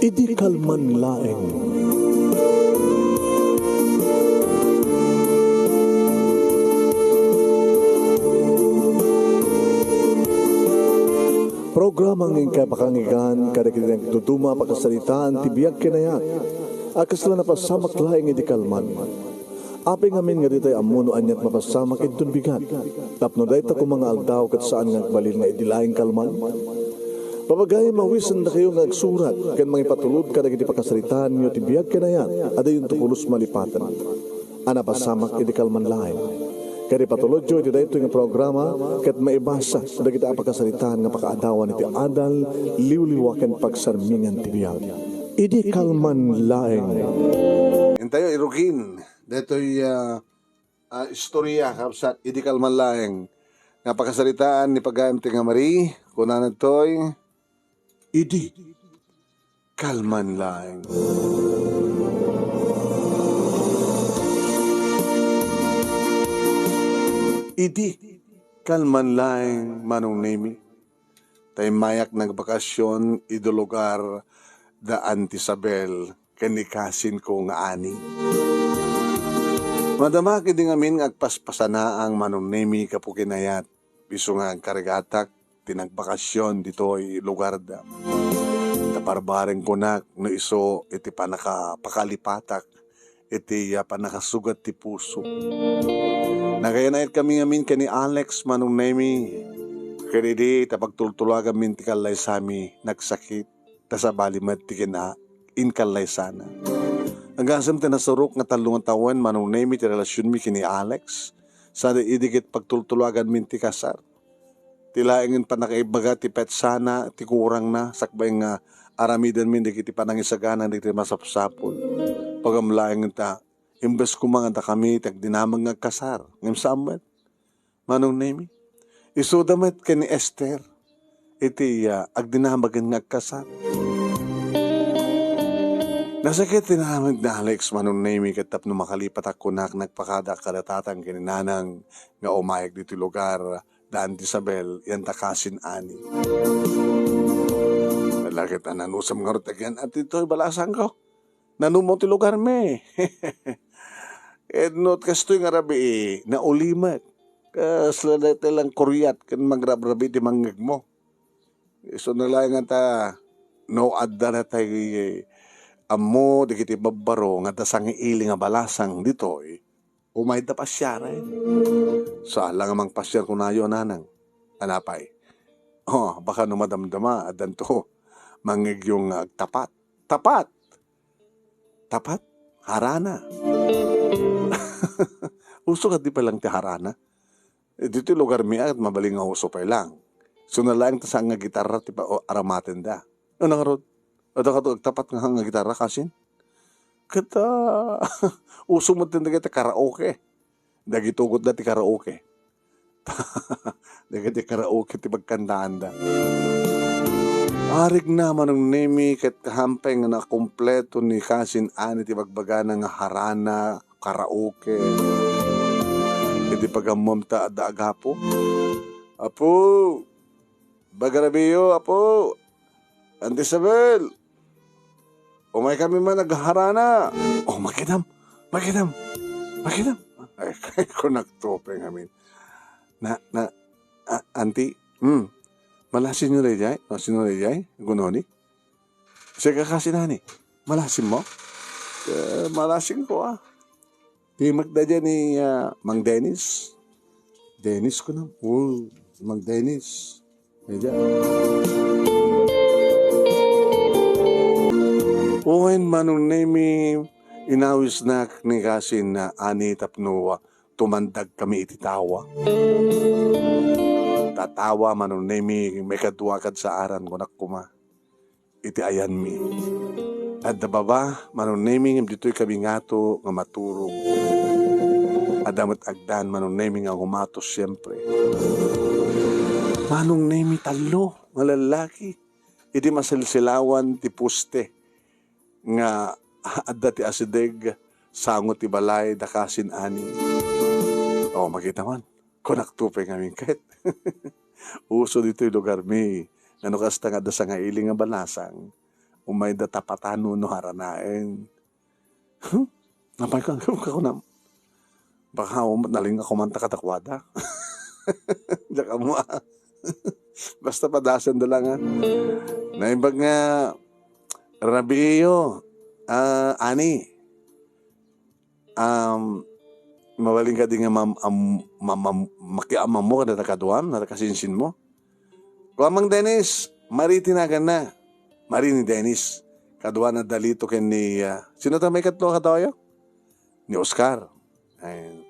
Idi kalman laeng. Programa ng kapakangigan kada kitang tutuma pakasalitaan tibiyag kinayat. Akas lang napasamak laeng idi kalman. Aping amin nga ditay amuno anyat mapasamak itun bigat. Tapno dahi ta mga aldaw kat saan nga balil nga idi laeng kalman. Papagay mawisan na kayo nga agsurat kan mga ipatulod kada kiti pakasalitaan nyo tibiyag kinayat. Ada yung tupulos malipatan. Anapasamak idi kalman laeng. Kaya patulod jo, iti dahito yung programa, kat maibasa, da kita apakasalitaan nga pakaadawan iti adal, liwliwakan pagsarmingan tibiyag. Idi kalman laeng. Yan tayo, irugin. Dito'y istorya, kapsat, idi kalman laeng. Nga pakasalitaan ni Pagayam Tingamari, kunanan to'y, idi kalman laeng. Idi kalman laeng manong nemi. Tay mayak nagbakasyon ido lugar da Antisabel kanikasin ko nga ani. Madama kidi ngamin agpaspasana ang manong nemi kapukinayat. Biso nga karigatak tinagbakasyon dito'y lugar da. Taparbareng kunak no iso iti panakapakalipatak iti panakasugat ti puso. Nagayanayat kami ngamin kani Alex manong nemi. Kaya tapagtultulagan min ti kalay sami nagsakit. Tasabali mat ti kina inkalay sana. Nagasam tinasurok nga talungan tawen manong nemi ti relasyon mi kini Alex. Sada idikit pagtultulagan min ti kasar. Tilaingin pa nakaibaga ti pet sana ti kurang na. Sakbay nga aramidan min di kiti panangisaganan di kiti masapsapon. Pagamlaingin ta. Imbes kumanganta kami, tagdinamang ngagkasar. Ngam samet, manong nemi. Isudamet ka ni Esther, iti agdinamagan ngagkasar. Nasakit tinamag na Alex, manong nemi, katap no makalipat ako nagpakada kadatatang kininanang nga umayag dito lugar da Antisabel, yan takasin ani. Nalakit nanusam nga rotagyan, at ito'y balasan ko. Nanumong ti lugar me. Ednot kastoy nga rabi na ulimat. Kasladate lang kuryat kan magrabrabi ti manggag mo. So nalay nga ta no adda na tayo amo di kiti babbaro nga tasang iili nga balasang dito umay da pasyara So alang amang pasyar ko na yun nanang. Anapay. Baka no madamdama adan to manggag yung tapat. Tapat! Tapat? Harana. Uso ka di pa lang ti harana. Dito lugar mi at mabaling nga uso pa lang. So na lang ta sa nga gitarra ti pa aramaten da. Ano nga rod? Ada ka to tapat nga gitarra kasin? Kata uso mo tinda kita karaoke. Dagitugot da ti karaoke. Dagiti karaoke ti pagkantaan da. Arig naman ng nemi kat kahampay nga nakumpleto ni kasin ani ti bagbagana nga harana, karaoke. Iti pagamom ta ada agapo. Apo, bagarabiyo, apo, Antisabel. Umay kami man nagharana. Makidam. Ay, ko nagtope ngamin. Auntie, malasin nyo rin jay? Malasin nyo rin jay? Gunoni? Sige kasi nani. Malasin mo? Malasin ko Di magda dyan ni Mang Dennis. Dennis ko na. Mang Dennis. Medya. Uwen manong nemi inawis na ni kasin na ani tapno tumandag kami ititawa. Tatawa manong nemi may kaduakad sa aran ko nakuma. Iti ayan mi. At baba manong nemi dito'y kabingato nga maturong. Adamat agdan manong nemi nga humatos siyempre. Manong nemi talo nga lalaki. Iti masilsilawan ti puste nga adda ti asideg sangot ti balay dakasin ani. Makita man. Konaktupe nga mingket. Uso dito'y lugar mi. Ano kasta nga da sa nga iling nga balasang. umay da tapatan no haranain. Napay ka na. Baka naling ako man takatakwada. Diyan mo Basta padasan da lang Naimbag nga, Rabio, ani, mawaling ka din nga makiamam mo kada nakaduam, nakasinsin mo. Kuamang Dennis, Mari tinagan na. Mari ni Dennis. Kaduan na dalito ken ni, sino ta may katlo katawayo? Ni Oscar. Ayun.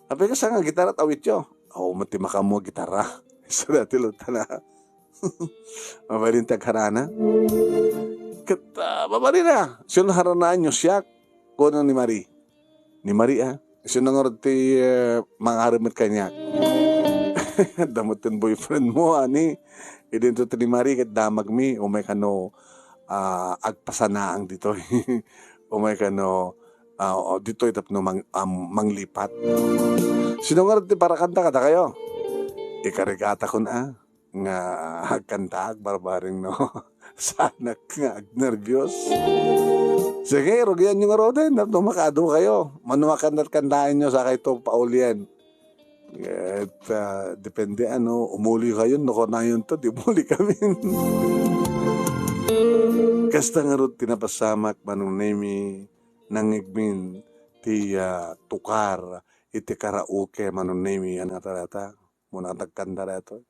Apay ka sa nga gitara tawit yo. Mati makamo gitara. Isa dati luta na. Mabalin tagharana. Mabalin na. Sino haranaan nyo siya? Kuno ni Marie. Ni Marie Sino nga ti mga haramit kanya. Damutin boyfriend mo, ani. Idento ni Marie kat damag mi. Umay kano agpasanaang dito. Umay kano dito itap no manglipat. Sino nga ti para kanta kada kayo? Ikarigata ko na nga kanta barbaring no. Sana nga nervyos. Sige, rugyan nyo nga roden. Makado kayo. Manuwakan at kandahin nyo sa kayo paulian. At depende umuli kayo. Nako na yun to, di umuli kami. Kasta nga ron tinapasamak manunemi nangigmin ti tukar iti karaoke manunemi anatarata. Muna tagkanda reto.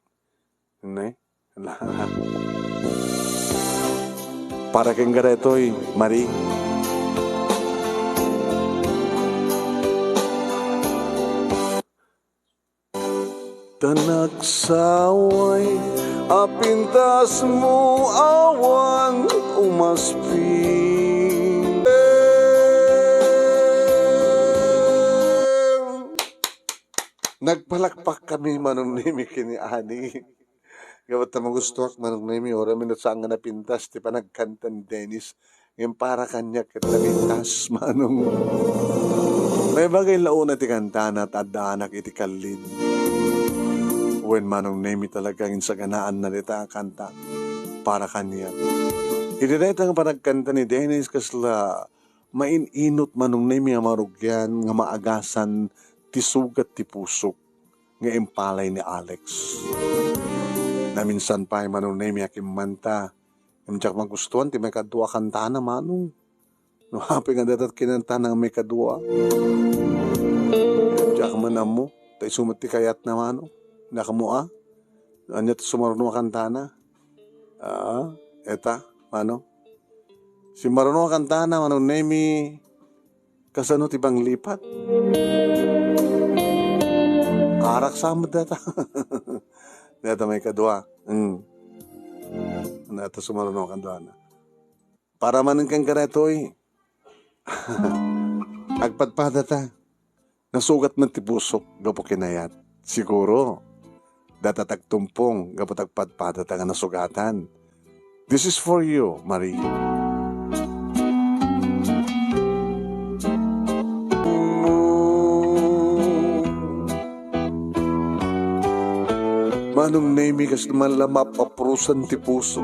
Para keng garetoy, Marie. Tanagsaway, apintas mo awan umaspi. Nagpalakpak kami manunimi kini ani. Gawat na magusto ak manunimi ora minut sa nga napintas ti panagkanta ni Dennis. Yung para kanya kitlamintas manong. May bagay launa ti kanta na tadaanak iti kalin. When manunimi talagang insaganaan na dita kanta para kanya. Idinayta nga panagkanta ni Dennis kasla maininot manunimi nga marugyan nga maagasan ti sugat ti pusok nga impalay ni Alex. Na minsan pa ay manunay mi akim manta. Imjak magustuhan ti may kadua kanta na manong. No happy nga datat kinanta na may kadua. Imjak manam mo. Tay sumati kayat na manong. Nakamua. Anya ti sumarunong kanta na. Eta. Mano. Si marunong kanta na manunay mi kasano ti bang lipat. Arak sama data. Data may kadua. Data sumarunong kadua na. Para manin kang karetoy. Agpadpada ta. Nasugat man ti pusok. Gapo kinayat. Siguro. Data tagtumpong. Gapo tagpadpada ta nga nasugatan. This is for you, Marie. Manong nemi kas malamap aprusan ti puso.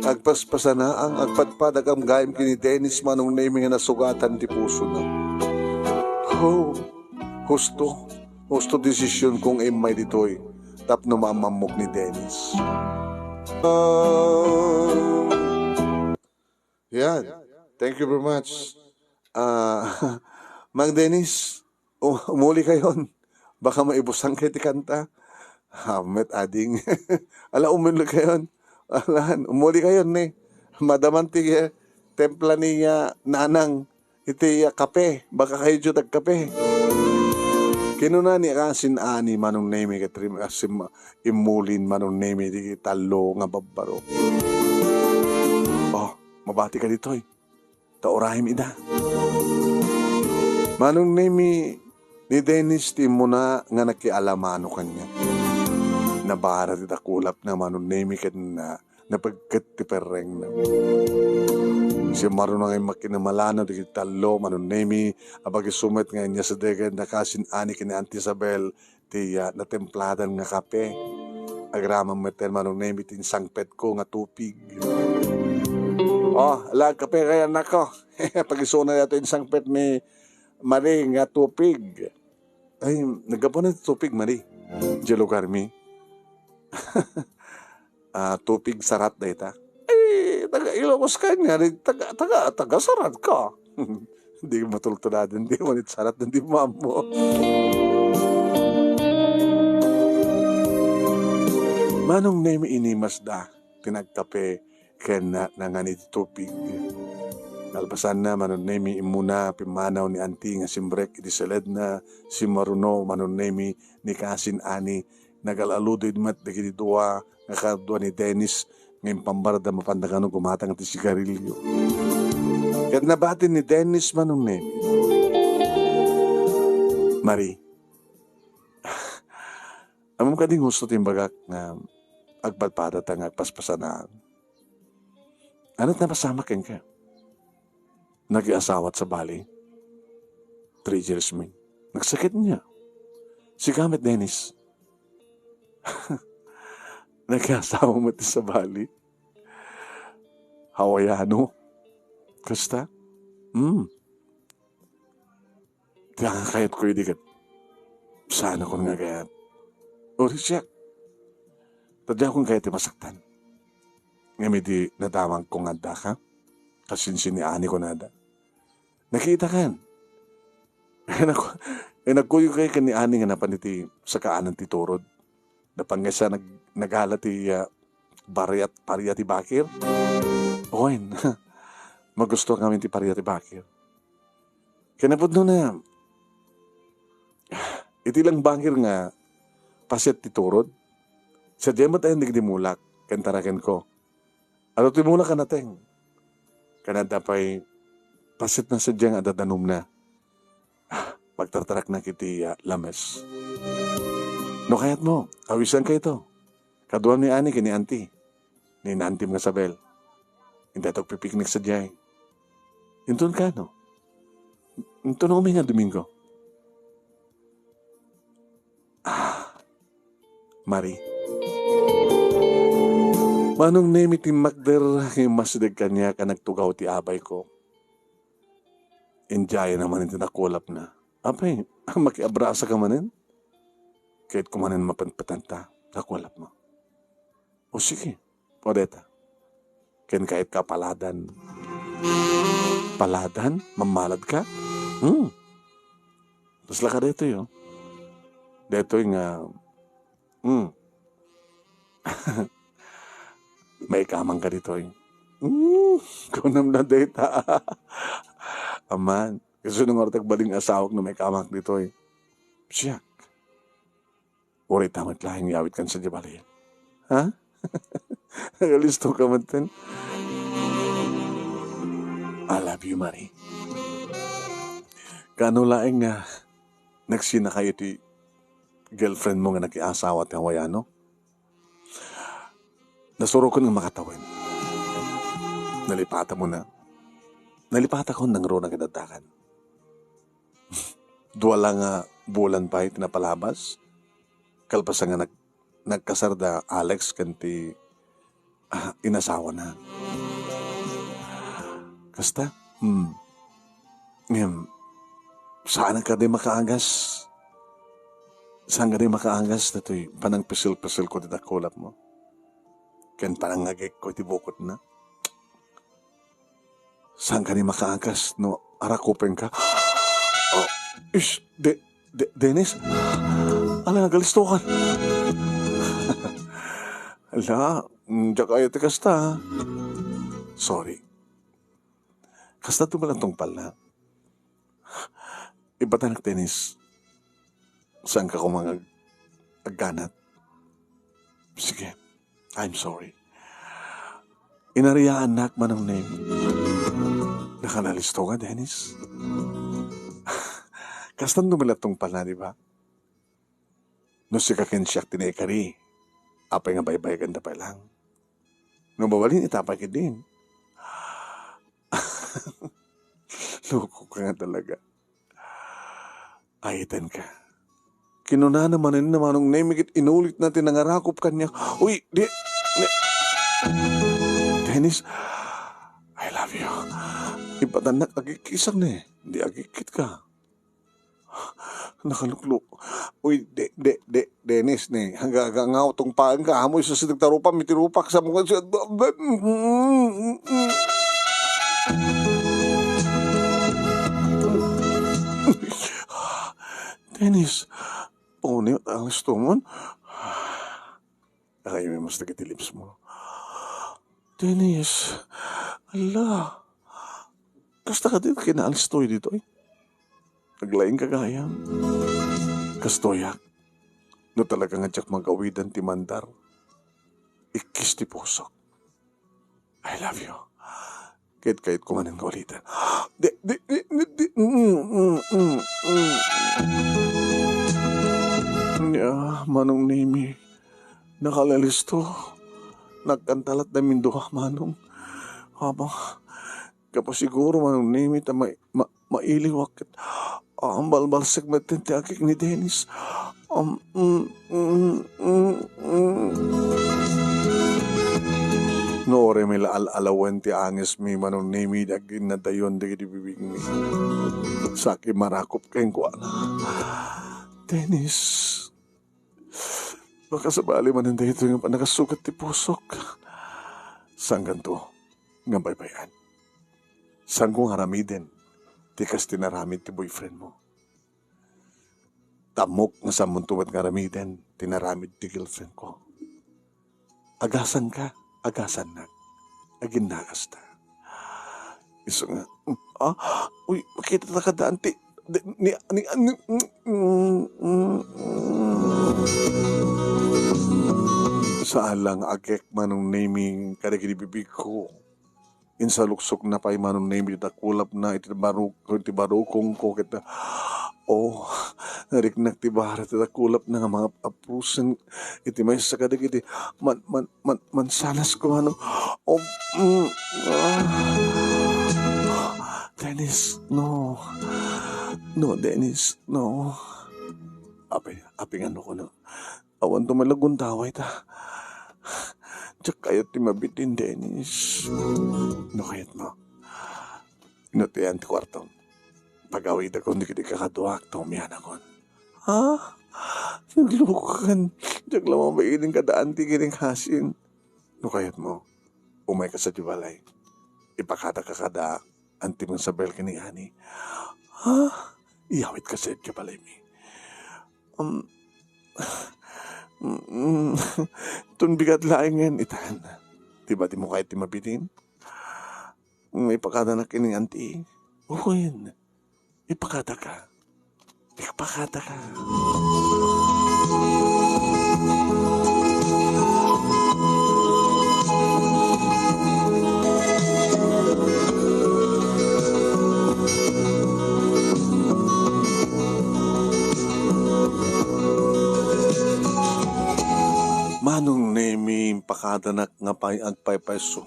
Agpaspasan na ang agpadpadag ang gaim kini Dennis manong nemi nga nasugatan ti puso na. Husto desisyon kong imay ditoy. Tapno mamamok ni Dennis. Yan. Thank you very much. Mang Dennis, umuli kayon. Baka maibusang kayo ti kanta. Hamet ading. Ala umuli kayon. Alahan, umuli kayon ni. Madaman ti templa ni nanang iti kape. Baka kayo dyan kape. Kinuna ni kasin ani manong nemi katrim asim imulin manong nemi di talo nga babbaro. Mabati ka ditoy. Taorahim ida. Manong nemi ni Dennis ti mo na nga nakialamano kanya. Nabara ti takulap na manong nemi kat na napagkat ti perreng na. Si marunong ay makinamalano di talo manong nemi abag isumet nga niya sa degad na kasin ani kini Auntie Isabel ti natempladan nga kape. Agraman meten manong nemi ti sangpet ko nga tupig. Oh, alag kape kaya nako. Pag-isuna nato yung sangpet ni Marie nga tupig. Ay, nagkapon na tupig, Marie. Di lugar mi. Tupig sarat da ita. Ay, taga Ilocos ka nga. Taga sarat ka. Hindi matultuladan. Hindi manit sarat. Hindi mamo. Manong nemi inimas da. Tinagkape ken nanganit tupig. Nalbasan na manunemi imuna pimanaw ni anti nga simbrek iti seled na si Maruno manunemi ni Kasin Ani nagalaludo idmat dagiti dua nga kadua ni Dennis ngayon pambarda mapandagano gumatang iti sigarilyo. Kat nabatin ni Dennis manunemi. Marie, amam ka ding gusto timbagak nga agpadpada tang agpaspasanaan. Ano't napasama ken ka? Nag-iasawat sa Bali. 3 years min. Nagsakit niya. Si Gamit Dennis. Nag-iasawa mo sa Bali. Hawaiano. Kasta? Kaya kahit ko idikat. Sana ko nga kaya. Uri siya. Tadya kong kaya masaktan. Ngayon di nadamang kong anda ka. Kasinsin ni Ani ko nada. Nakita kan. Nagkuyo kayo ka ni Ani nga napaniti sa kaanan ti Turod. Napangesa naghala ti Pariya ti Bakir. Oin. Magusto kami ti Pariya ti Bakir. Kinapod no na. Iti lang Bakir nga paset ti Turod. Sa diyemot ay nagdimulak. Kantaraken ko. Ano timulak ka nateng? Kanada pa'y pasit na sadyang adadanum na. Pagtartarak na kiti lames. No kayat mo, awisan ka ito. Kaduam ni Ani kini Auntie. Ni Nantim nga Sabel. Hindi ito pipiknik sadyay. Intun ka no? Intun na nga Domingo. Marie. Manong nemi ti Magder masdag kanya ka nagtugaw ti abay ko. Enjay naman iti nakulap na. Apay, makiabrasa ka manin. Kahit kumanin mapanpatanta, nakulap mo. O sige, podeta. Ken kahit ka paladan. Paladan? Mamalad ka? Tapos laka dito yun. Dito yung may kamang ka dito eh. Kunam na data. Aman. Kasi nung ortag baling asawak na may kamang dito eh. Siyak. Uri tamat lahing yawit kan sa jabali. Ha? Nagalisto ka man ten. I love you, Marie. Kano laing nagsina kayo ti girlfriend mo nga nag-iasawa at Hawaiano? Nasuro ko ng makatawin. Nalipata mo na. Nalipata ko ng ro na kinatakan. Dua lang bulan pa tinapalabas. Kalpasa nga nagkasarda Alex kanti inasawa na. Kasta? Saan ka di makaangas? Saan ka di makaangas? Dato'y panang pisil-pisil ko ditakulap mo. Ken parang ngagik ko itibukot na. Saan ka ni makaangkas no arakupeng ka? Oh, Dennis? Ala, nagalistokan. Ala, diya kayo ti kasta. Sorry. Kasta tumalang tungpal na. Iba tanak, Dennis. Saan ka kumang agganat? Sige. I'm sorry. Inariyaan nak man ang name. Nakanalisto ka, Dennis? Kastan numalatong pala, di ba? No si kakensiyak tinekari. Apay nga baybay ganda pa lang. No mawalin itapay ka din. Loko ka nga talaga. Ayitan ka. Kinuna naman nung nemigit inulit natin nangarakop kanya. Uy, Dennis, I love you. Ipatanak agikisang na eh. Hindi agikit ka. Nakalukluk. Uy, Dennis ni. Hanggang nga itong paan ka. Hamoy sa sinagtarupa, mitirupak sa mukha. Dennis, ni ang gusto mo. Ay, may mas nagitilips mo. Dennis, ala. Kasta ka dito, kinalistoy dito eh. Naglaing kagayang. Kastoyak. No talaga nga tsak magawidan ti mandar. Ikis ti pusok. I love you. Kahit kumanin ka ulitan. Manong Nemi. Nakalalisto. Nagkantalat na minduha, manong. Habang kapasiguro, manong Nemi, mailiwak. Ang balbal segmentin ti akik ni Dennis. Noore may alawan ti angis mi manong Nemi dagin na dayon dagin di bibig mi. Saki marakop kayong kuala. Dennis, baka sabali man hindi ito yung nakasugat ti pusok. Sang ganto, nga baybayan. Sang kong haramiden, ti kas tinaramid ti boyfriend mo. Tamok nga sa muntuwat nga haramiden, tinaramid ti girlfriend ko. Agasan ka, agasan na. Agin nagas ta. Iso nga, uy, makita na kadaan ti, Saalang agek manong naming kadagibibig ko. Insa luksok na pa'y manong naming takulap na iti barukong ko kita. Oh, nariknak ti barat iti takulap na nga mga apusan iti may sa kadag iti mansanas ko manong. Oh, Dennis, no. No, Dennis, no. Aping ano ko no. Awan to malagun taway ta. Tsak kayot ti mabitin, Dennis. No kayot mo. Inutian ti kwartong. Pag-awid ako, hindi kita kakaduak, tumiyan ako. Ha? Naglukan. Tsak lamang ba ining kadaan ti kining hasin. No kayot mo. Umay ka sa dibalay. Ipakata ka kada anti mong sabel ka ni Ani. Ha? Iyawit ka sa ka balay mi. Tunbigat laing itan. Diba di mo kahit di mabitin? May pakada na kining anti. Uwin. Ipakada ka. Ipakada ka. Manong Nemi pakadanak nga pa'y agpaypayso.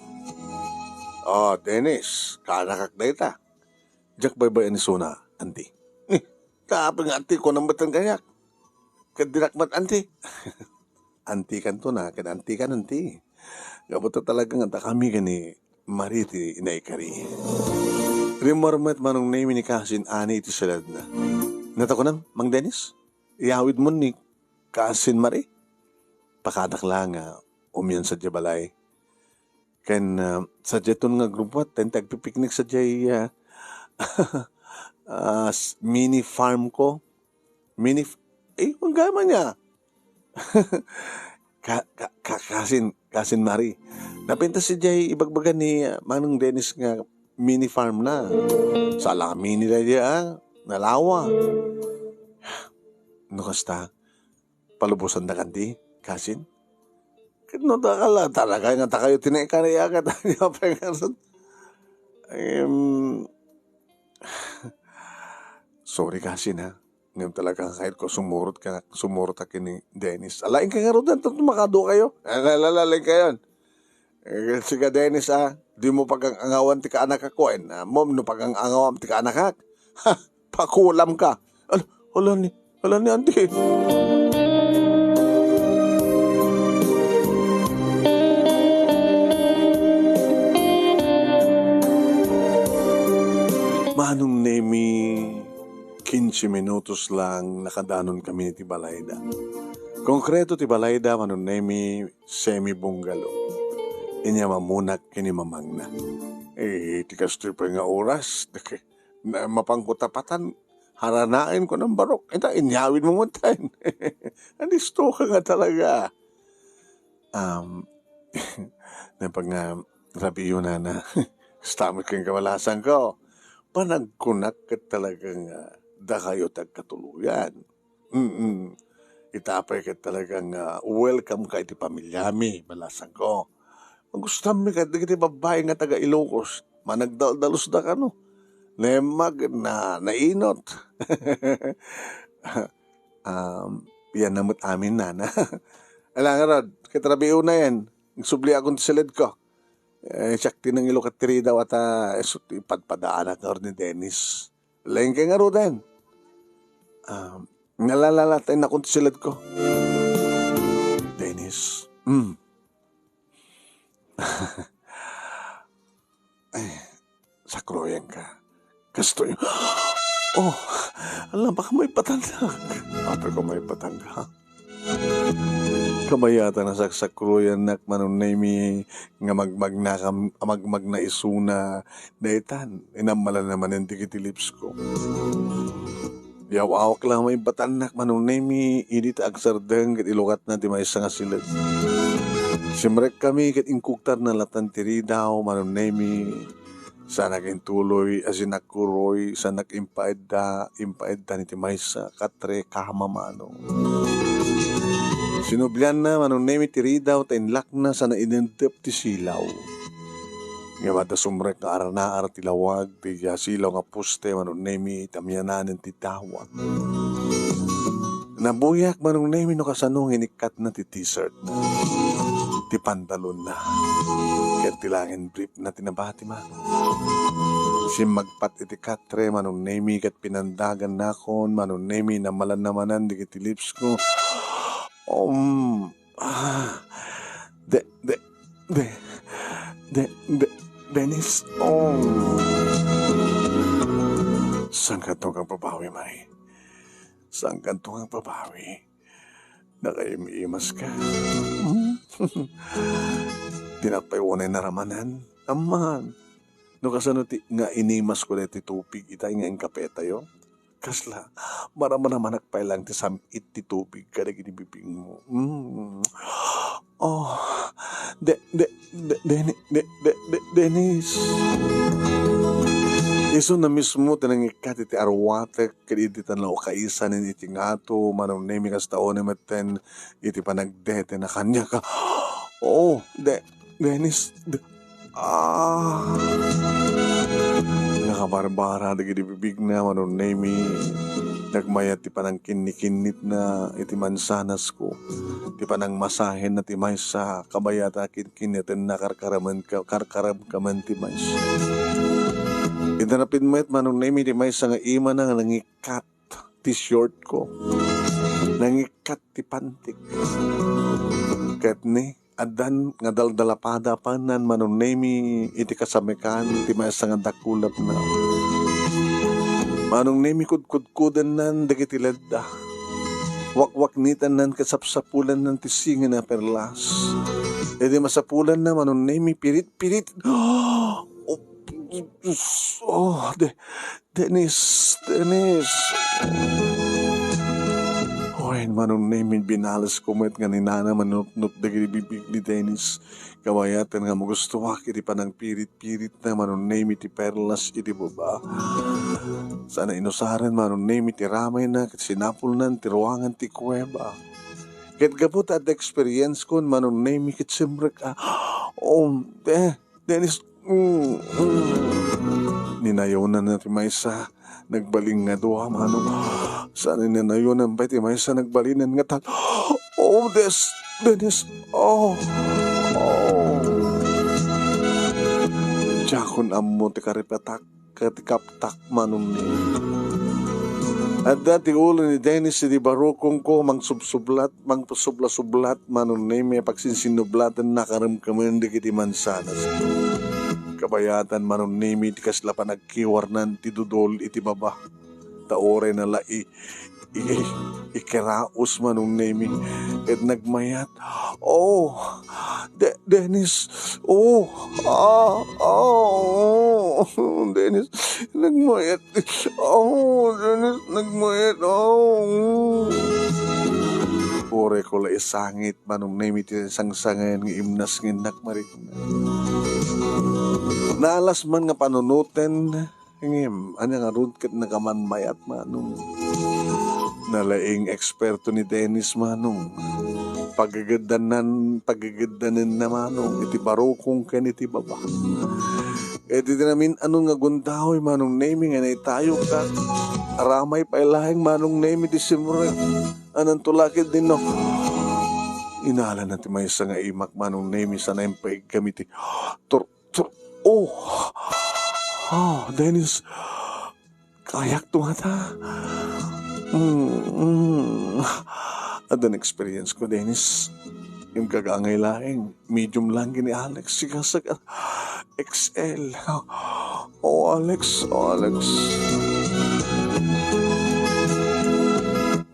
Oh, Dennis, kanakak na ita. Diyak baybay ni Suna, anti. Kaapang anti ko nang batang kayak. Kadinakmat anti. Anti kan to na, anti kan anti. Gabuto talagang anta kami gani mariti inaikari. Rimormet manong Nemi ni Kasin ani iti salad na. Natakunan, Mang Dennis? Iawid mo ni Kasin Mari? Pakadak lang umyan sa jabalay. Ken sa jeton nga grupo at tagpipiknik sa jay mini farm ko. Ang gama niya. Kasin Mari. Napinta si jay ibagbagan ni Manong Dennis nga mini farm na. Sa mini na diya, nalawa. Nukasta, palubusan na kanti. Kasin? Kano takala? Talaga nga takayo tinaikariya ka tayo pengason. Sorry Kasin ha. Ngayon talaga kahit ko sumurot ka ni Dennis. Alain ka nga rin doon. Tumakado kayo. Alain kayo. Sige Dennis ha. Di mo pag-angawan ti ka anak ako. Mom no pag-angawan ti ka anak ka. Ha! Pakulam ka. Wala ni auntie. 15 minutos lang nakadanon kami ti Balayda. Konkreto ti Balayda manunemi semi-bungalo. Inya mamunak kini mamangna. Ti kastoy pa nga oras. Na mapangkutapatan, haranain ko ng barok. Ita, inyawin mo muntayin. Anisto ka nga talaga. Napag nga rabi yun na stamit kang kawalasan ko. Panagkunak ka talagang dakayo tagkatuluyan. Itapay ka talagang welcome ka iti pamilyami, balasan ko. Magustam mi ka, di babae nga taga Ilocos, managdaldalos da ka no. Lemag na nainot. Yan namot amin na. Alang rod, katrabiho na yan. Nagsubli akong silid ko. Sakti ng ilokatiri daw at ipadpadaan at ni Dennis. Lengke nga ro din. Nalalatay na akong silid ko. Dennis. Ay, sakroyan ka. Kastoy. Oh, alam, baka may patanda. Ape ko may patanda. Kabayata na saksakroyan nak manunay nga magmag na isuna daitan. Inamala naman yung tikitilips ko. Yaw-awak lang may batanak manunay init agsardeng kat ilukat na di may nga silid. Simrek kami kat ingkuktar na latan tiri daw manunay sa naging tuloy asinakuroy sa nagimpaedda ni Timaysa katre kahamamano. Sinublian na manunay tiri daw tainlak na sa nainintip ti silaw. Nga mata sumrek na aranaar tilawag ti silaw nga puste manunay tamyanan ti tawag. Nabuyak manunay no kasanong inikat na ti t-shirt na ti pantalon na. Ket tilangin brief na tinabati man. Magpat iti katre manunay kat pinandagan na kon manunay na malanamanan di kiti lips ko. Dennis. Saan ka itong kang pabawi, May? Saan ka itong kang pabawi? Nakaimimas ka. Tinapaywanay na ramanan. Aman. No kasano nga inimas ko na iti tupig itay nga ingkapeta yo. Kasla, marama naman nakpailang ti samit ti tubig kada ginibibing mo. Oh, Dennis. Iso na mismo tinangikat iti arwate kadiditan na ukaisan iti ngato manunay kas taon na maten iti panagdete na kanya ka. Oh, Dennis. Nakabarbara da ginibibig na manunay nagmayat ti panang kinikinit na iti mansanas ko. Ti panang masahin na ti Maysa kabayata kinitin na karkaram kaman ti Maysa. Itanapin mo it manunay ti Maysa nga ima na nga nangikat ti short ko. Nangikat ti pantik. Kat ni adan nga daldalapada pa nan manunay iti kasamekan ti Maysa nga dakulap na. Manong nemi kudkudan nan dagiti ledda. Wakwaknitan nan kasapsapulan nan tisingan na perlas. E di masapulan na manong nemi pirit. Dennis. Oy, manong nemi binalas kumet nga ni nana manunot dagiti bibig ni Dennis. Kabayatan nga magustuwak iti panang pirit-pirit na manunay ti perlas iti baba. Sana inusaran manunay ti ramay na kat sinapul nan ti ruangan ti kuweba. Kat gabot at experience kon manunay kit simrek Dennis. Ninayonan na ti Maysa nagbaling nga duha manong. Sana ninayonan pa ti Maysa nagbalinan nga tal. Dennis. Jakon ammo ti karipatak katikaptak manong ni. At dati ulo ni Dennis di barukong ko mangsubsublat, mangpasubla-sublat manong ni may pagsinsinublatan na karamkaman di kiti mansanas. Kabayatan manong ni ti kasla pa nagkiwarnan ti dudol iti baba. taore na lai ikiraos manong nemi et nagmayat. Oh, Dennis. Oh, Dennis, nagmayat. Oh, Dennis, nagmayat. Oh. Ore ko la isangit manong nemi ti sangsangan ng imnas ng nakmarik. Nalas man nga panunuten ngim, anya nga rudkat nakamanmayat manong. Nalaing eksperto ni Dennis manong. Pagagadanan na manong. Iti barokong ken iti baba. Iti namin anong nga gundahoy manong naming nga tayo ka. Aramay pa ilahing manong name iti simre. Anong tulakid din no. Inala natin may isa nga imak manong name sa naimpaig kami ti. Dennis. Kayak tumata. At an experience ko, Dennis. Yung kagangay laing, medium lang gini Alex. Sigasag XL. Alex.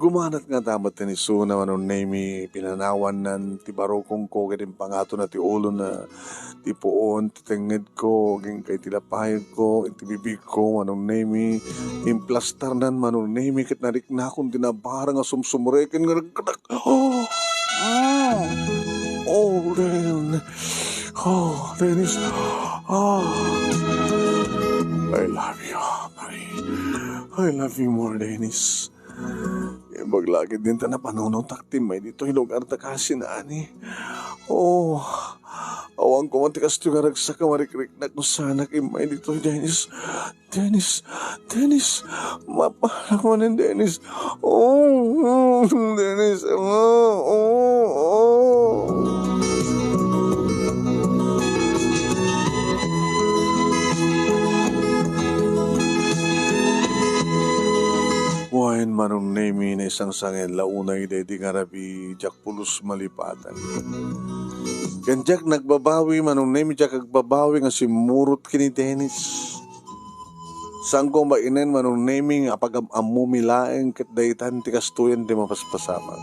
Gumanat nga damat ni Suna manong name pinanawan ng tibarokong ko kading pangato na ti ulo na ti puon, ti tenged ko, ging kay tilapayag ko, iti bibig ko manong name implastar nan manong name kat narik na akong dinabara nga sumsumreken nga nagkadak. Dennis. I love you, Marie. I love you more, Dennis. Maglagid din ta na panunutak ti may dito hilugar ta kasi na ani. Awang ko man ti kasto nga ragsak ka marikrik na kung sana kay may dito, Dennis. Mapahalak mo ng Dennis. Dennis. Wain manong name na isang sangin launay de di ngarabi jak pulos malipatan. Kan jak nagbabawi manong name jak agbabawi nga simurot kini Dennis. Sangko mainen manong name nga pag-amumilaeng ket daytan ti kastuyan ti mapaspasamak.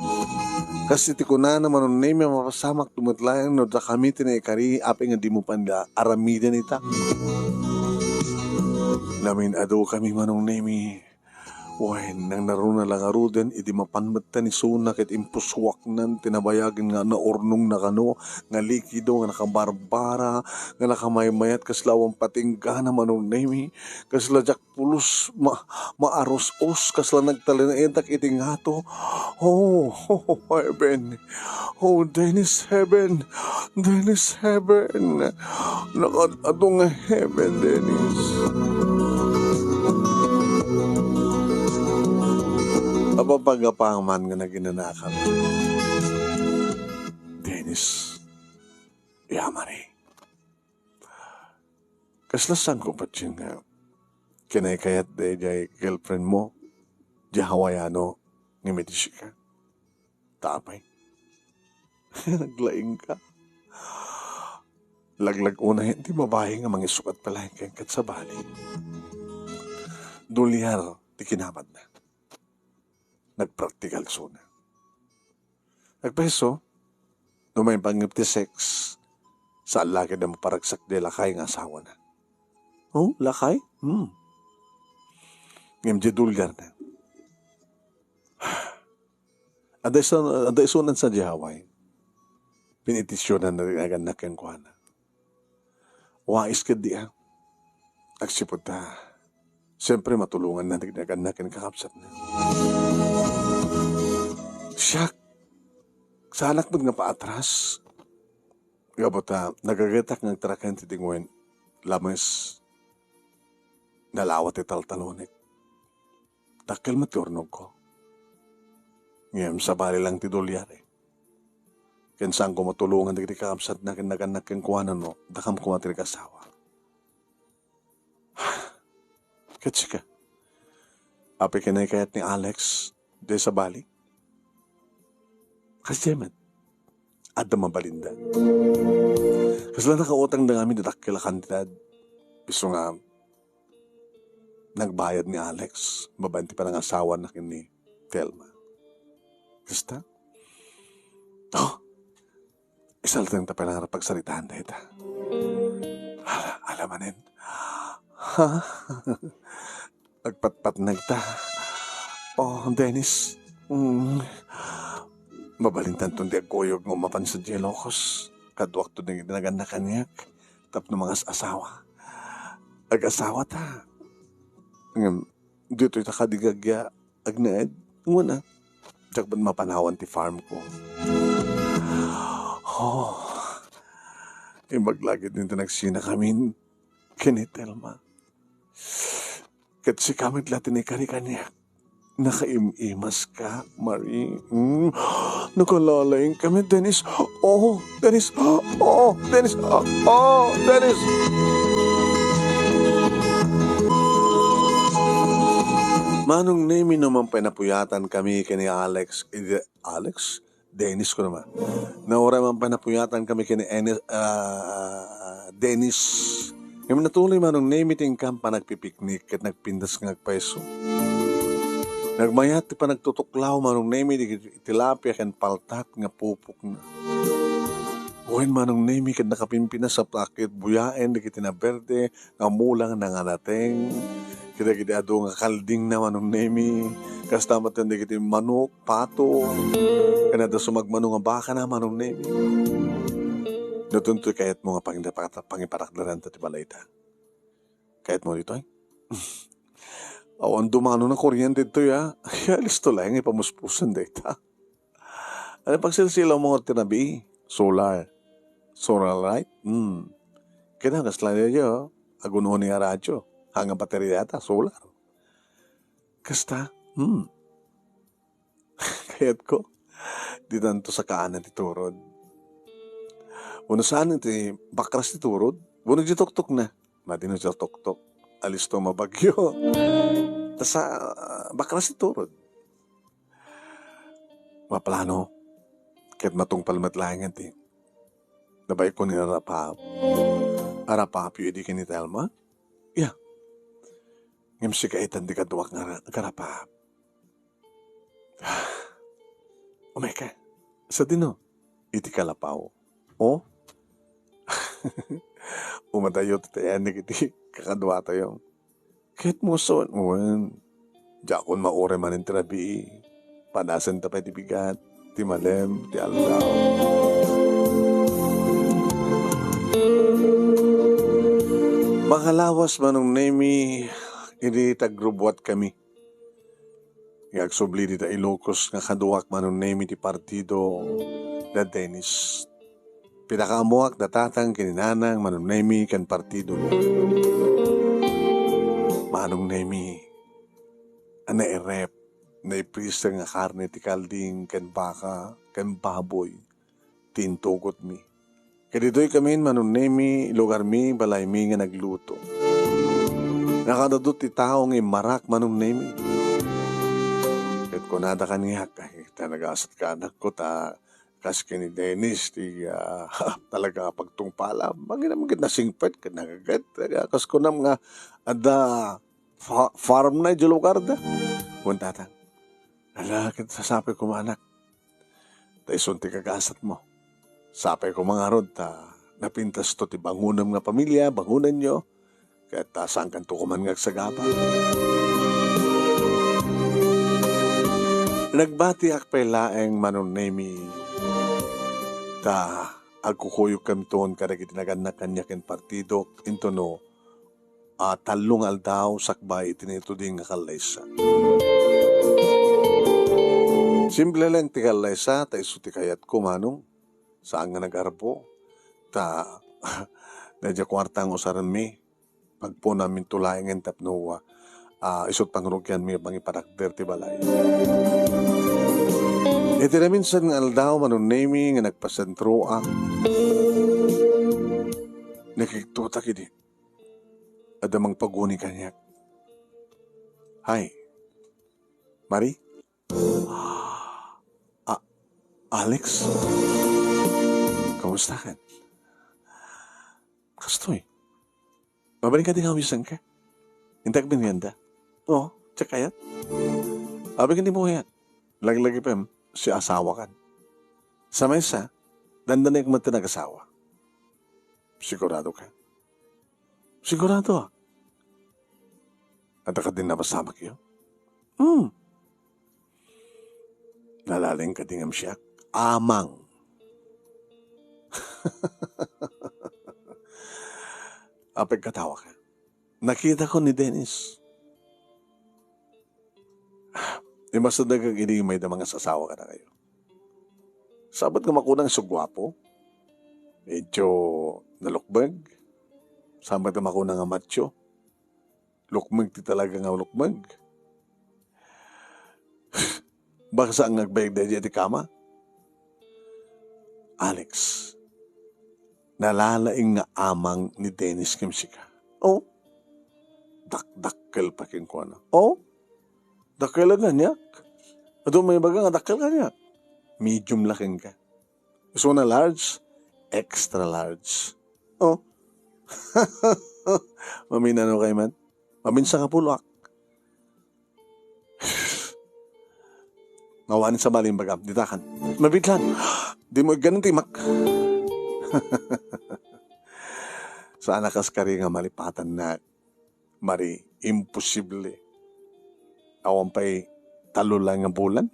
Kasi ti kunana manong name mapasamak tumatlayan no da kami tinay api nga di mo panda aramidan ita. Namin ado kami manong name. Wain, nang naruna lang aruden, iti mapanmata ni Suna ket impuswak nan tinabayagin nga naurnong nakano, nga likido, nga nakabarbara, nga nakamayamayat kaslawang patinggana manong nemi, kasla jak pulos maaros-os, kasla nagtalinaetak iti ngato. Heaven. Dennis Heaven. Nakatato nga heaven, Dennis. Apapagapaman nga naginanakan. Dennis, Yamari. Kaslasan ko pa siya nga kinaykayat de jay girlfriend mo, di Hawaiano, nga medisyo ka. Tapay. Naglaing ka. Laglag una hindi babae nga mangisukat pala yung kat sa bali. Dulyar, di kinamad na. Nagpraktikal Suna. Nagpeso, may pangip ti sex, sa laki na maparagsak de lakay ng asawa na. Lakay? Ngayon di dulgar na. Aday sunan sa Jihaway, pinitisyonan na rin agad na kengkuhana. Wais ka di agsipod ta. Siyempre matulungan na agad na kakapsat na. Siyak, sa anak mo nga paatras, gabota, nagagatak ng tarakan titingwen, lamas, nalawat italtalonik. Dakil maturnog ko. Ngayon, sa bali lang ti Dulyar. Kensang ko matulungan di kakapsat na kinaganak yung kuwanan mo, dakam ko matiri kasawa. Katsika, api kinakayat ni Alex, de sa bali. Kasi man, ada mabalinda. Kasi lang nakautang na kami dadak kila kantidad. Piso nga, nagbayad ni Alex. Babanti pa ng asawa na ni Telma. Kasta? Oh, isaltang ta pa lang pagsalitaan dahil ta. Alamanin. Ha? Nagpatpat nagta. Oh, Dennis. Mabalintan tong di agkuyog ng umapan sa Jelocos. Kaduak to ng dinagan na kanyak. Tap ng mga asawa. Ag-asawa ta. Dito ita kadigagya. Agnaed. Muna. Jakban mapanawan ti farm ko. Oh. Maglagid nito nagsina kami. Kinitelma. Kat si kamit latin ni kanikanyak. Nakaimimas ka, Marie. Nakalalaing kami, Dennis. Oh, Dennis. Oh, Dennis. Oh, Dennis. Manong name naman pinapuyatan kami kini Alex. Alex? Dennis ko naman. Naura man pinapuyatan kami kini Dennis. Yung natuloy manong name iting kampa nagpipiknik at nagpindas ng peso. Nagmayat ti pa nagtutuklaw manong nemi di tilapia ken paltat nga pupok na. Wen manong nemi ken nakapimpina sa plakit buyaen di kiti na berde nga mulang nanganateng. Kita ado nga kalding na manong nemi. Kasta matan di kiti manok, pato. Kana da sumagmano nga baka na manong nemi. Natuntoy kayat mo nga pangiparakdaran ta ti balayta. Kayat mo dito ay? Awan dumano na kuryente ito ya. Kaya listo lang ipamuspusan data. Ano pag silsila mo nga tinabi? Solar. Solar light? Kaya nga sila niya agunuhon niya radyo. Hanggang baterya yata, solar. Kasta? Kayat ko. Di tanto sa kaanan ti Turod. Uno saan iti bakras ti Turod? Bunog di tok-tok na. Matino di tok-tok. Alis to mabagyo. Tas bakras ito rod. Maplano. Kahit matong palmatlangan ti. Nabay ko ni Arapap. Arapap yung idi ni Telma? Yeah. Ngam si kaitan di kaduwak nga Arapap. Umeka. Sa dino. Iti kalapaw. Oh? Umatayo tatayan ni kiti. Kakadwa tayo. Kahit mo son, jakon maore man yung tirabi. Panasan tapay ti bigat, ti malem, ti aldaw. Makalawas manong nemi, hindi tagrubwat kami. Yagsubli di ta Ilocos nga kaduwak manong nemi ti partido na Dennis. Pinakaamuak datatang kininanang manong nemi kan partido. Manong nemi, na irep, na iprista nga karne ti kalding, ken baka, ken baboy, tintugot mi. Kadito'y kami manong nemi, lugar mi, balay mi nga nagluto. Nakadadot ti tao nga marak manong nemi. Ket kunada kaniyak, nag-asat ka anak ko ta, kas ni Dennis, ti talaga pagtungpala, magiging nasingpet, kanagagat, kas ko nam nga, ada farm na yung lugar da. Puntatang, alakit sasapay ko anak, ta isunti kagasat mo. Sapay ko mga rod, ta napintas to ti bangunam nga pamilya, bangunan nyo, kaya ta saan kanto kuman nga sagapa. Nagbati akpay laeng manong nemi, ta agkukuyok kami toon kada kitinagan na kanyakin partido into no talong aldaw sakbay itinito din nga kalaysa. Simple lang ti kalaysa ta iso ti kayat ko manong saan nga nagarbo ta nadya kwartang usaran mi pagpo namin tulayan ng tapno isot pangrugyan mi pangiparakder ti balay. Iti na minsan nga aldaw manong nemi nga nagpasentro nakiktutak ini. Adamang paguni kanyak. Hi. Marie? Alex? Kamusta ka? Kastoy. Mabalik ka din hawisan ka? Hintak binianda? Oh, check kayat. Abi hindi mo yan. Lagi-lagi pa si asawa kan. Sa mesa, dandan yung mati nag-asawa. Sigurado ka? Sigurado. At ka din na masama kayo? Nalaling ka dingam siya. Amang. Apag katawa ka. Nakita ko ni Dennis. Imasadagang ini may damang asawa ka na kayo. Sabat nga makunang sugwapo. Medyo nalukbag. Sabat nga makunang nga macho. Lukmag ti talaga nga lukmag. Baka saan nagbayag na di kama? Alex, nalalaing nga amang ni Dennis Kimsika. Oh, dakdakkel pa kin ko na. Oh, dakkel nga niya. Ato may baga nga dakkel nga niya. Medium laking ka. Gusto na large, extra large. Oh, maminano kay man. Maminsa ka pulak. Ngawanin sa maling bagam, ditakan. Mabitlan. Di mo ganun timak. Sa anakas kari nga malipatan na mari imposible. Awan pa'y talo lang ang bulan.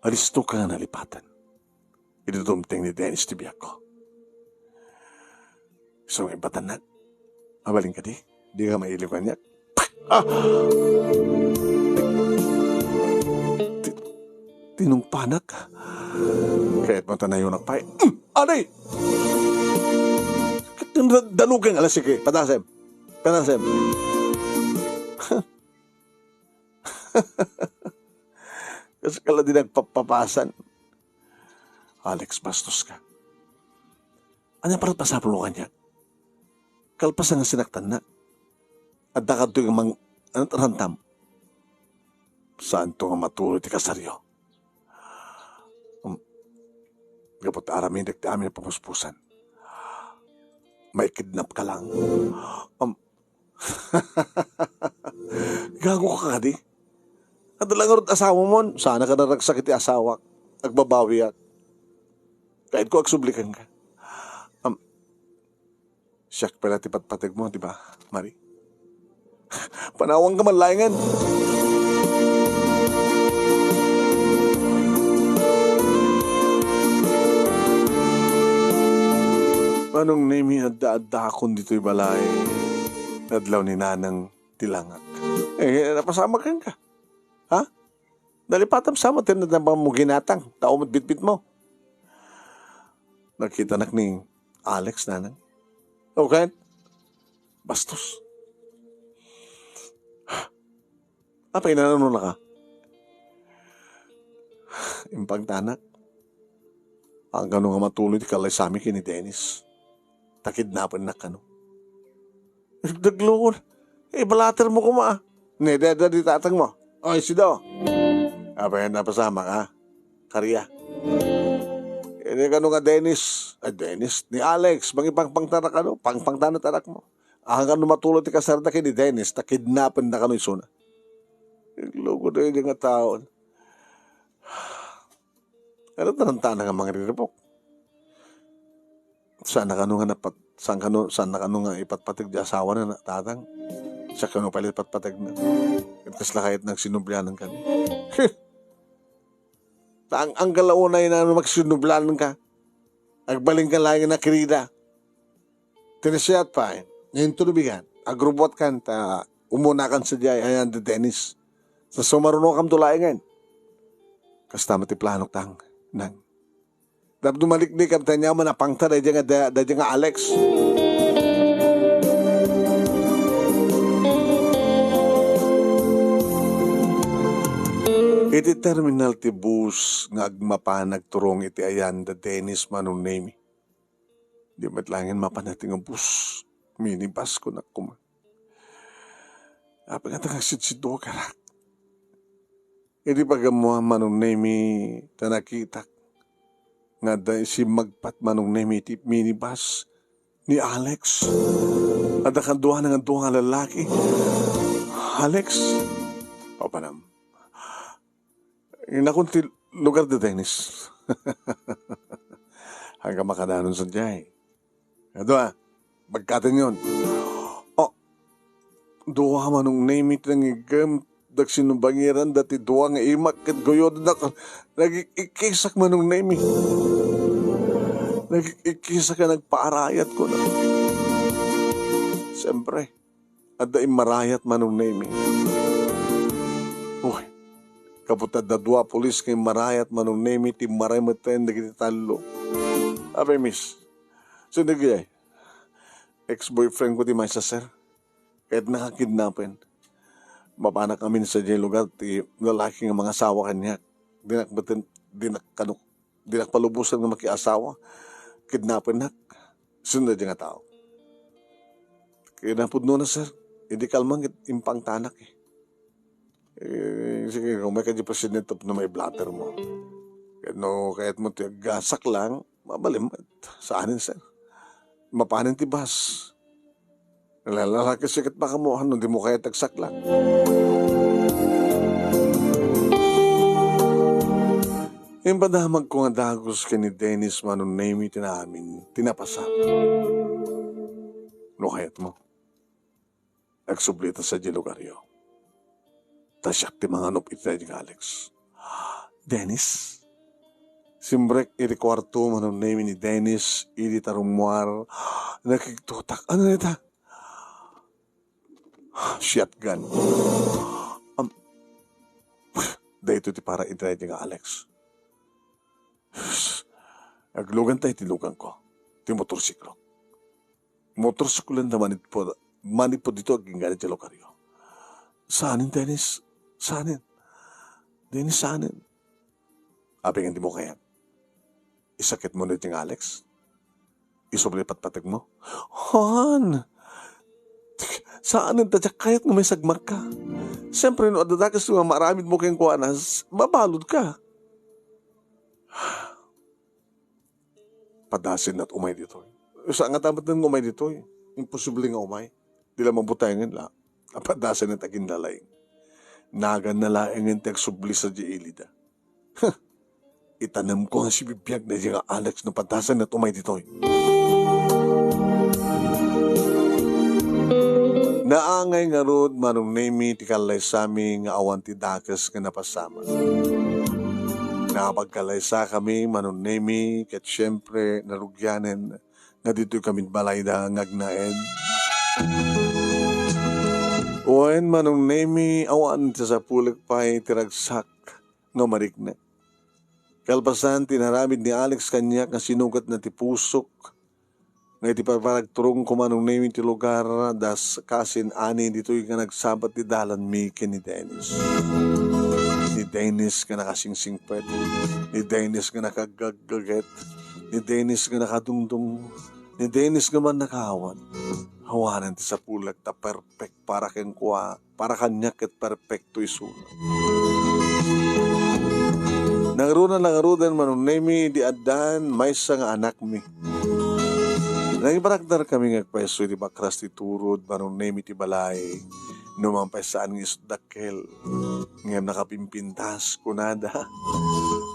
Alisto ka nga nalipatan. Idudumting ni Dennis Tibiaco. So, may batan na. Mabaling ka di. Di ka mailiw ka niya. Tinungpanak. Kaya't mo tanayo nakpay. Aday! Dalugang alas sige. Patasem. Kasi kala din nagpapapasan. Alex, bastos ka. Ano para pasapulungan niya? Kalpasan nga sinaktan na. At dakad ito yung rantam. Saan ito nga matulog ti kasaryo? Kapag aramin, dikti amin ang pamuspusan. May kidnap ka lang. Gago ka di. At lang rin asawa mo, sana ka naragsakit yung asawa. Agbabawi at. Kahit ko agsublikan ka. Siyak pala tipat-patag mo, di ba, Mari? Panawang ka man layangan. Anong name adda-adda akong dito'y balay? Nadlaw ni Nanang Tilangak. Napasama ka ka. Ha? Dalipatam sama, tinadabang mo ginatang. Tao mo't bitbit mo. Nakita nak ni Alex, Nanang. Okay? Bastos. Apa inanano na ka? Impang tanak. Ang gano'n nga matuloy di kalay sa amin kini Dennis. Takidnapan na kano. Daglukon. Balater mo kuma. Nededa di tatang mo. Oy, sido. Apa yan napasama ka? Karya. Ini kano nga Dennis. Dennis. Ni Alex. Pangipangpangtanak ano? Pangpangtanak tanak mo. Ang gano'n matulog ti kasarda kini Dennis. Takidnapan na kano isuna. Daglukon na yung nga taon. Ano taranta na nga mga riripok? Saan na kano nga ipatpatig di asawa na tatang? Siya kano pala ipatpatig na. At kasla kahit nagsinublanan ka. Ang galaunay na magsinublanan ka. Agbaling ka lang na kirida. Tinisiyat pa eh. Ngayon tulubigan. Agrubot kan ta umuna kan sa jay ayan de Dennis. Sa sumarunong kam tulayan. Kasta matiplanok tang nang. Dapat dumaliknik ang tanya mo na pangta da dyan nga Alex. Iti terminal ti bus nga agmapanag turong iti ayan da Dennis manong name. Di matlangin mapanating ang bus. Minibus ko na kuma. Apa nga tangang sitsido karak. Iti pagamuha manong name tanakitak. Nga dahil si magpat manong name iti minibus ni Alex. At akanduhan ng nga lalaki. Alex, papanam. Inakunti lugar de Dennis. Hanggang makadanon sa jay. Ito magkatin yun. Oh, duwa manong name it ng igam, dak sinubangiran dati duwa nga imak kat goyod na nag-ikisak manong name it. Nag-ikisak ka nagpaarayat ko na. Siyempre, ada marayat manong name it. Uy, kaputad na dua polis kay marayat manong name it, maray maten na talo. Abe, miss, sinagay, ex-boyfriend ko di may sa sir. Kahit nakakidnapin. Mapanak kami sa dyan lugar, ti lalaki ng mga asawa kanya. Dinakpalubusan ng makiasawa. Kidnapin na. Sunod yung tao. Kidnapod no na sir. Hindi kalmang impang tanak eh. Sige, kung may kadyo president na may blatter mo. Kahit mo gasak lang, mabalim. Saanin sir? Mapanin ti bas. Lalaki sikat pa ka mo, hindi mo kaya tagsak lang. Yung padamag ko nga dagos ka ni Dennis manon name it namin, tinapasa. No kayat mo. Nagsublita sa lugaryo. Tasyak ti mga nop iti ni Alex. Dennis? Simbrek iti kwarto manon name ni Dennis, iti tarumwar, nakiktutak. Ano na ita? Shotgun. Dahito ti para iti ni Alex. Aglugan tayo tilugan ko. Ti motorsiklo. Motorsiklo na manit po dito aging ganit ti lokaryo. Saanin, Dennis? Saanin? Dennis, saanin? Aping hindi mo kaya. Isakit mo na yung Alex? Isoblipat-patag mo? Han! Saanin tadyak kayat nga may sagmak ka? Siyempre, no, adadakas nga maramid mo kayong kuwanas, mabalod ka. Padasin at umay dito. Sa nga tamat ng umay dito. Imposible nga umay. Di lang mabutayan la. Padasin at aging nalaing. Nagan na laing ang tegsubli sa diilida. Itanam ko nga si bibiyag na yung Alex na padasin at umay dito. Naangay nga rod manong nemi ti kalay sami nga awan ti dakas nga napasama. Nakapagkalaysa kami, manunemi, kat syempre narugyanen nga dito kami balayda ngagnaen. Uwan manunemi, awan sa pulik pa'y tiragsak nga marikna. Kalpasan, tinaramid ni Alex kanya nga sinugat na ti pusok, nga iti paragturong kumanunemi ti lugar, das kasin ani dito yung nagsabat ti dalan mi ni Dennis. Ni Dennis nga nakasingsingpet, ni Dennis nga nakagagaget, ni Dennis nga nakadungdung, ni Dennis nga man nakahawan. Hawanan ti sa pulag ta perfect para ken kwa, para kanya ket perfecto isuna. Nangarudan manunemi di adan maysa nga anak mi. Nangiparakdar kami ngagpaiso di bakras ti turod manunemi ti balay. Numampay saan ng isdakel. Ngayon nakapimpintas kunada.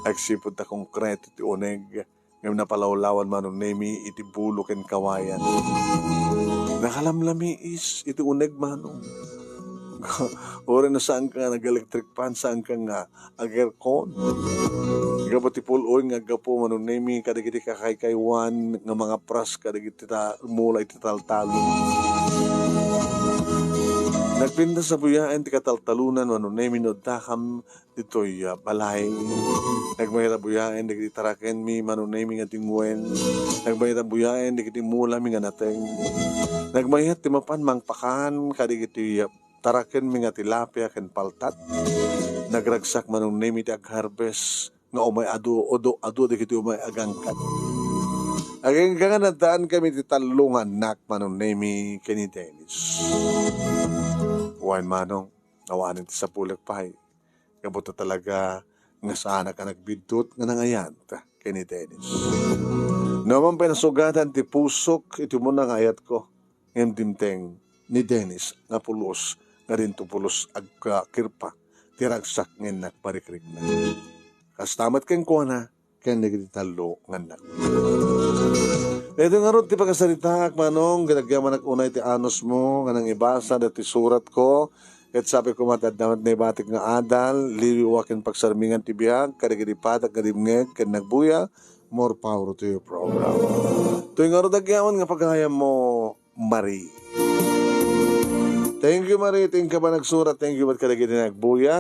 Agsipod ta konkreto ti uneg. Ngayon napalawlawan manunemi iti bulok en kawayan. Nakalamlami is iti uneg manong. Ore na saan ka nag-electric fan, saan ka nga agerkon. Gapo ti puloy nga gapo manunemi kadagiti kakaykaywan nga mga pras kadagiti mula iti taltalo. Nagpinda sa buyaan ti kataltalunan manunemi no dakam ditoy balay. Nagmayra buyaan digiti taraken mi manunemi nga tingwen. Nagmayra buyaan digiti mula mi nga nateng. Nagmayat ti mapan mangpakan kadigiti taraken mi nga tilapia ken paltat. Nagragsak manunemi ti ag-harvest nga umay adu digiti umay agangkat. Aging nga nadaan kami ti talungan nak manunemi ken ni Dennis. Kuwain manong, nawanin ti sa pulag pahay. Kabuto talaga nga sana ka nagbidot nga nangayan kay ni Dennis. Naman pinasugatan ti pusok, iti mo nangayat ko. Ngayon dimteng ni Dennis nga pulos nga rin tupulos agkirpa tiragsak ngin nagparikrik na. Kastamat kang kuha kaya nagitalo nganak. Ito nga ron, ti pagkasalita, manong, ginagyaman nag-unay ti anos mo, nga nang ibasa, dati surat ko, at sabi ko matadamat na ibatik nga adal, liwakin pagsarmingan ti biyag, karigiripatak, karimngeg, kan nagbuya, more power to your program. Ito nga ron, nagyaman nga paghayam mo, Marie. Thank you, Marie. Thank you ba nagsurat? Thank you ba't karigiri nagbuyat?